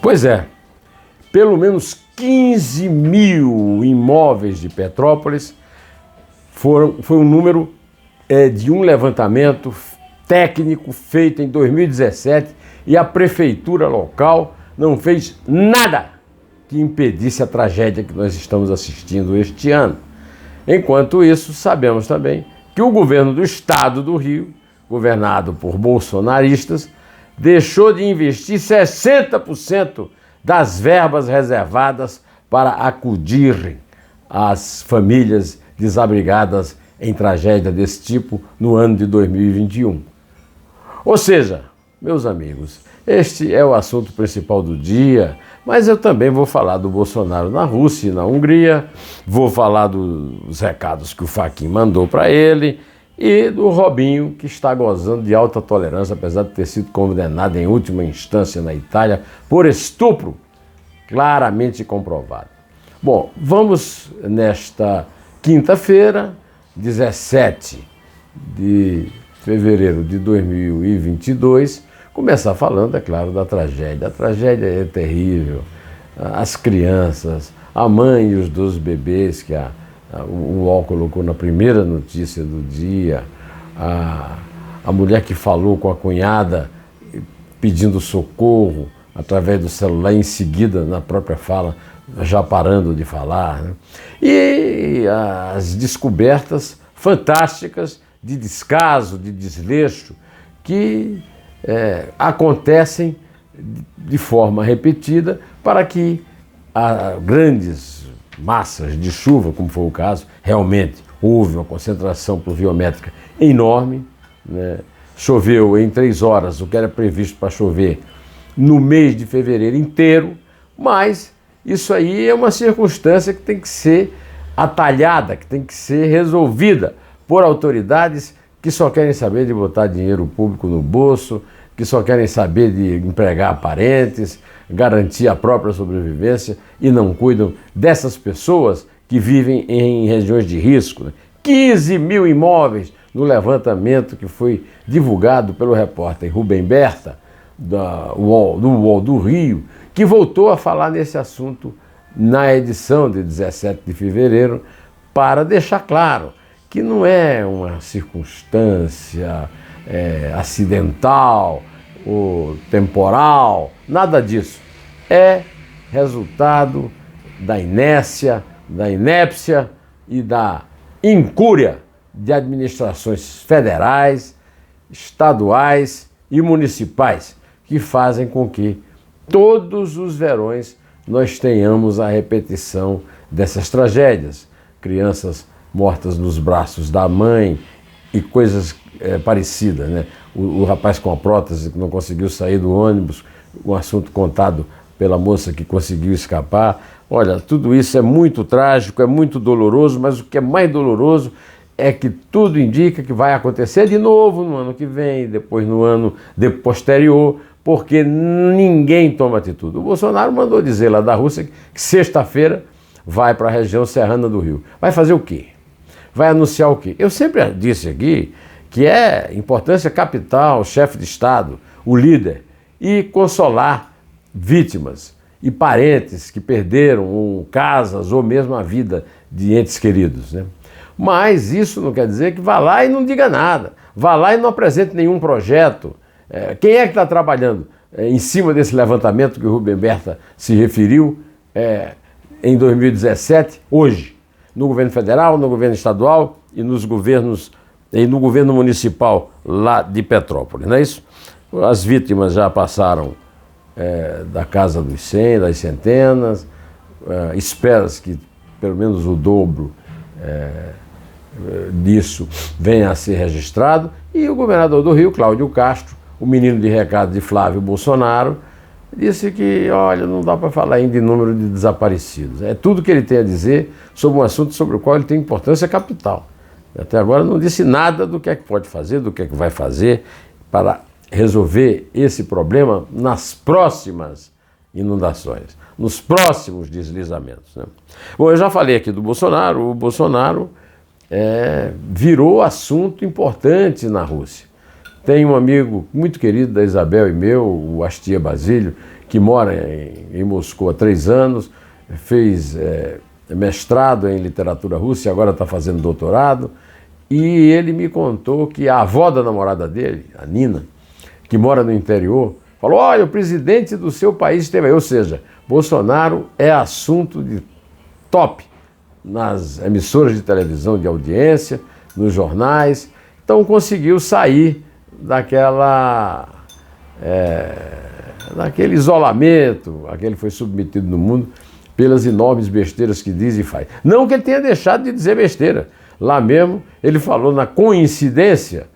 Pois é, pelo menos 15 mil imóveis de Petrópolis foi um número de um levantamento técnico feito em 2017 e a prefeitura local não fez nada que impedisse a tragédia que nós estamos assistindo este ano. Enquanto isso, sabemos também que o governo do estado do Rio, governado por bolsonaristas, deixou de investir 60% das verbas reservadas para acudir às famílias desabrigadas em tragédia desse tipo no ano de 2021. Ou seja, meus amigos, este é o assunto principal do dia, mas eu também vou falar do Bolsonaro na Rússia e na Hungria, vou falar dos recados que o Fachin mandou para ele e do Robinho, que está gozando de alta tolerância, apesar de ter sido condenado em última instância na Itália por estupro, claramente comprovado. Bom, vamos nesta quinta-feira, 17 de fevereiro de 2022, começar falando, é claro, da tragédia. A tragédia é terrível. As crianças, a mãe e os 2 bebês que o UOL colocou na primeira notícia do dia, a mulher que falou com a cunhada pedindo socorro através do celular, em seguida, na própria fala, já parando de falar, né? E as descobertas fantásticas de descaso, de desleixo, que acontecem de forma repetida para que grandes massas de chuva, como foi o caso, realmente houve uma concentração pluviométrica enorme, né? Choveu em 3 horas, o que era previsto para chover no mês de fevereiro inteiro, mas isso aí é uma circunstância que tem que ser atalhada, que tem que ser resolvida por autoridades que só querem saber de botar dinheiro público no bolso, que só querem saber de empregar parentes, garantir a própria sobrevivência e não cuidam dessas pessoas que vivem em regiões de risco, né? 15 mil imóveis no levantamento que foi divulgado pelo repórter Rubem Berta, do UOL do Rio, que voltou a falar nesse assunto na edição de 17 de fevereiro, para deixar claro que não é uma circunstância acidental ou temporal, nada disso. É resultado da inércia, da inépcia e da incúria de administrações federais, estaduais e municipais, que fazem com que todos os verões nós tenhamos a repetição dessas tragédias. Crianças mortas nos braços da mãe e coisas parecidas, né? O rapaz com a prótese que não conseguiu sair do ônibus, um assunto contado pela moça que conseguiu escapar. Olha, tudo isso é muito trágico, é muito doloroso, mas o que é mais doloroso é que tudo indica que vai acontecer de novo no ano que vem, depois no ano posterior, porque ninguém toma atitude. O Bolsonaro mandou dizer lá da Rússia que sexta-feira vai para a região serrana do Rio. Vai fazer o quê? Vai anunciar o quê? Eu sempre disse aqui que é importância capital, o chefe de Estado, o líder, e consolar vítimas e parentes que perderam casas ou mesmo a vida de entes queridos, né? Mas isso não quer dizer que vá lá e não diga nada, vá lá e não apresente nenhum projeto. Quem é que está trabalhando em cima desse levantamento que o Rubem Berta se referiu em 2017, hoje, no governo federal, no governo estadual e no governo municipal lá de Petrópolis, não é isso? As vítimas já passaram da casa dos 100, das centenas, espera-se que pelo menos o dobro disso venha a ser registrado, e o governador do Rio, Cláudio Castro, o menino de recado de Flávio Bolsonaro, disse que, olha, não dá para falar ainda em número de desaparecidos. É tudo que ele tem a dizer sobre um assunto sobre o qual ele tem importância capital. Até agora não disse nada do que é que pode fazer, do que é que vai fazer para resolver esse problema nas próximas inundações, nos próximos deslizamentos, né? Bom, eu já falei aqui do Bolsonaro. O Bolsonaro virou assunto importante na Rússia. Tem um amigo muito querido da Isabel e meu, o Astia Basílio, que mora em Moscou há 3 anos, fez mestrado em literatura russa e agora está fazendo doutorado. E ele me contou que a avó da namorada dele, a Nina, que mora no interior, falou: olha, o presidente do seu país esteve aí. Ou seja, Bolsonaro é assunto de top nas emissoras de televisão de audiência, nos jornais. Então conseguiu sair daquele isolamento a que ele foi submetido no mundo pelas enormes besteiras que diz e faz. Não que ele tenha deixado de dizer besteira. Lá mesmo ele falou na coincidência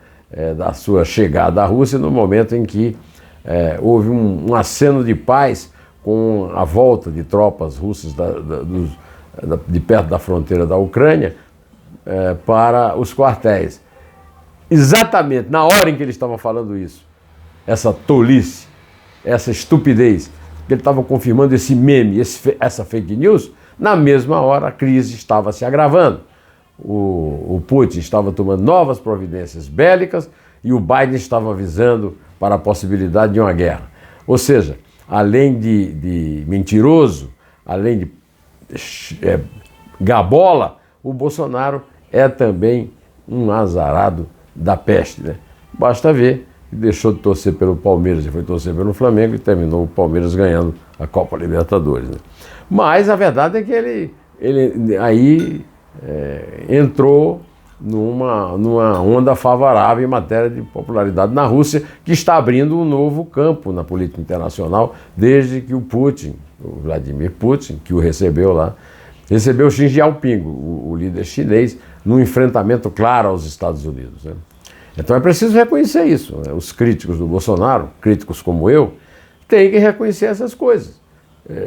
da sua chegada à Rússia no momento em que houve um aceno de paz com a volta de tropas russas de perto da fronteira da Ucrânia para os quartéis. Exatamente na hora em que ele estava falando isso, essa tolice, essa estupidez, que ele estava confirmando esse meme, essa fake news, na mesma hora a crise estava se agravando. O Putin estava tomando novas providências bélicas e o Biden estava avisando para a possibilidade de uma guerra. Ou seja, além de mentiroso, além de gabola, o Bolsonaro é também um azarado da peste, né? Basta ver que deixou de torcer pelo Palmeiras e foi torcer pelo Flamengo e terminou o Palmeiras ganhando a Copa Libertadores, né? Mas a verdade é que ele aí entrou numa onda favorável em matéria de popularidade na Rússia, que está abrindo um novo campo na política internacional desde que o Vladimir Putin, que o recebeu lá, recebeu Xi Jinping, o líder chinês, num enfrentamento claro aos Estados Unidos, né? Então é preciso reconhecer isso, né? Os críticos do Bolsonaro, críticos como eu, têm que reconhecer essas coisas.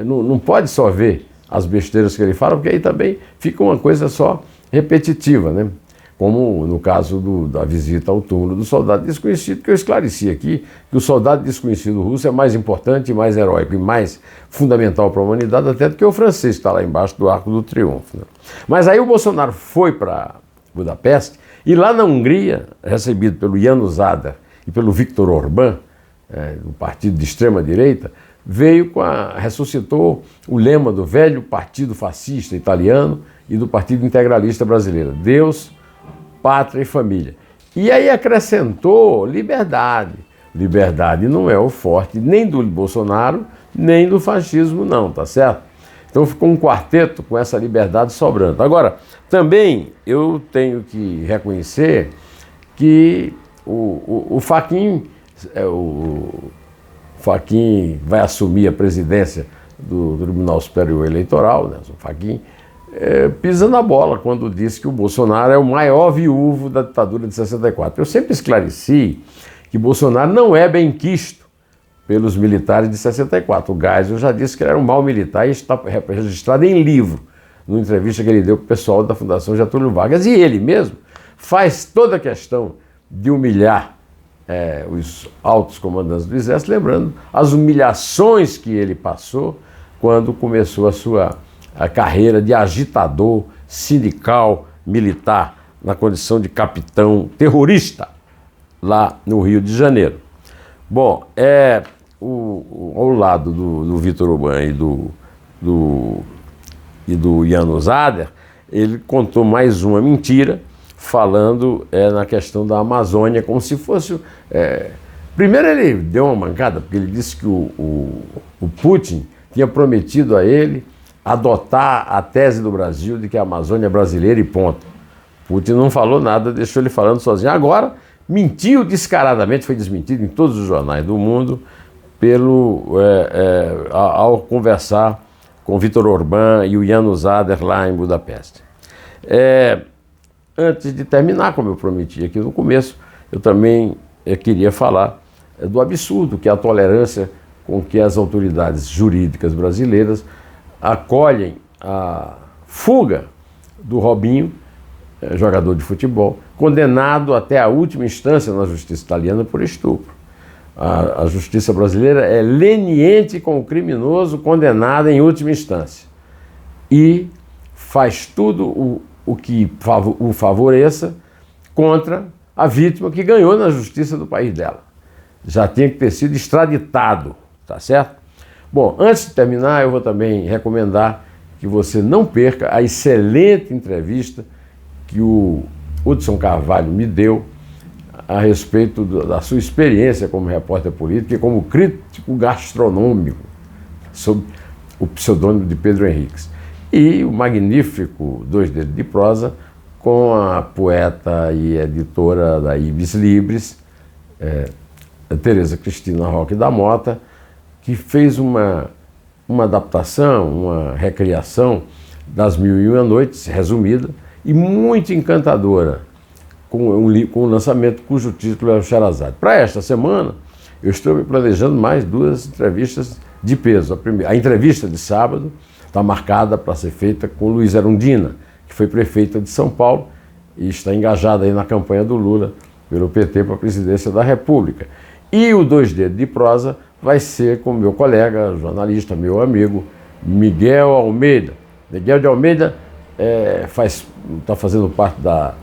Não pode só ver as besteiras que ele fala, porque aí também fica uma coisa só repetitiva, né? Como no caso da visita ao túmulo do soldado desconhecido, que eu esclareci aqui, que o soldado desconhecido russo é mais importante, mais heróico e mais fundamental para a humanidade até do que o francês que está lá embaixo do Arco do Triunfo, né? Mas aí o Bolsonaro foi para Budapeste e lá na Hungria, recebido pelo János Áder e pelo Viktor Orbán, do partido de extrema-direita, ressuscitou o lema do velho partido fascista italiano e do Partido Integralista Brasileiro: Deus, pátria e família. E aí acrescentou liberdade. Liberdade não é o forte nem do Bolsonaro, nem do fascismo não, tá certo? Então ficou um quarteto com essa liberdade sobrando. Agora, também eu tenho que reconhecer que o Fachin vai assumir a presidência do Tribunal Superior Eleitoral, né, o Fachin, pisa na bola quando disse que o Bolsonaro é o maior viúvo da ditadura de 64. Eu sempre esclareci que Bolsonaro não é benquisto pelos militares de 64. O Geisel já disse que ele era um mau militar e está registrado em livro, numa entrevista que ele deu para o pessoal da Fundação Getúlio Vargas. E ele mesmo faz toda a questão de humilhar os altos comandantes do Exército, lembrando as humilhações que ele passou quando começou a carreira de agitador sindical militar na condição de capitão terrorista lá no Rio de Janeiro. Bom, ao lado do Viktor Orbán e do János Áder, ele contou mais uma mentira, falando na questão da Amazônia, como se fosse... Primeiro ele deu uma mancada, porque ele disse que o Putin tinha prometido a ele adotar a tese do Brasil de que a Amazônia é brasileira e ponto. Putin não falou nada, deixou ele falando sozinho. Agora, mentiu descaradamente, foi desmentido em todos os jornais do mundo, ao conversar com Viktor Orbán e o János Áder lá em Budapeste. Antes de terminar, como eu prometi aqui no começo, eu também queria falar do absurdo que é a tolerância com que as autoridades jurídicas brasileiras acolhem a fuga do Robinho, jogador de futebol, condenado até a última instância na justiça italiana por estupro. A justiça brasileira é leniente com o criminoso condenado em última instância e faz tudo o que o favoreça contra a vítima que ganhou na justiça do país dela. Já tinha que ter sido extraditado, tá certo? Bom, antes de terminar, eu vou também recomendar que você não perca a excelente entrevista que o Hudson Carvalho me deu a respeito da sua experiência como repórter político e como crítico gastronômico, sob o pseudônimo de Pedro Henriques. E o magnífico Dois Dedos de Prosa com a poeta e editora da Ibis Libris, Tereza Cristina Roque da Mota, que fez uma adaptação, uma recriação das Mil e Uma Noites, resumida, e muito encantadora, com o lançamento cujo título é o Sherazade. Para esta semana, eu estou planejando mais duas entrevistas de peso. A entrevista de sábado está marcada para ser feita com Luiz Erundina, que foi prefeita de São Paulo e está engajada aí na campanha do Lula pelo PT para a presidência da República. E o Dois Dedos de Prosa vai ser com meu colega, jornalista, meu amigo, Miguel Almeida. Miguel de Almeida está fazendo parte da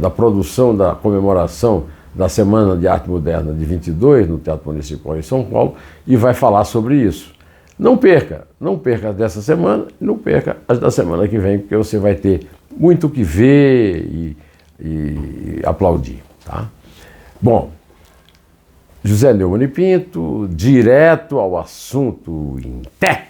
produção da comemoração da Semana de Arte Moderna de 22, no Teatro Municipal em São Paulo, e vai falar sobre isso. Não perca as dessa semana, não perca as da semana que vem, porque você vai ter muito o que ver e aplaudir, tá? Bom, José Neumann e Pinto, direto ao assunto em té.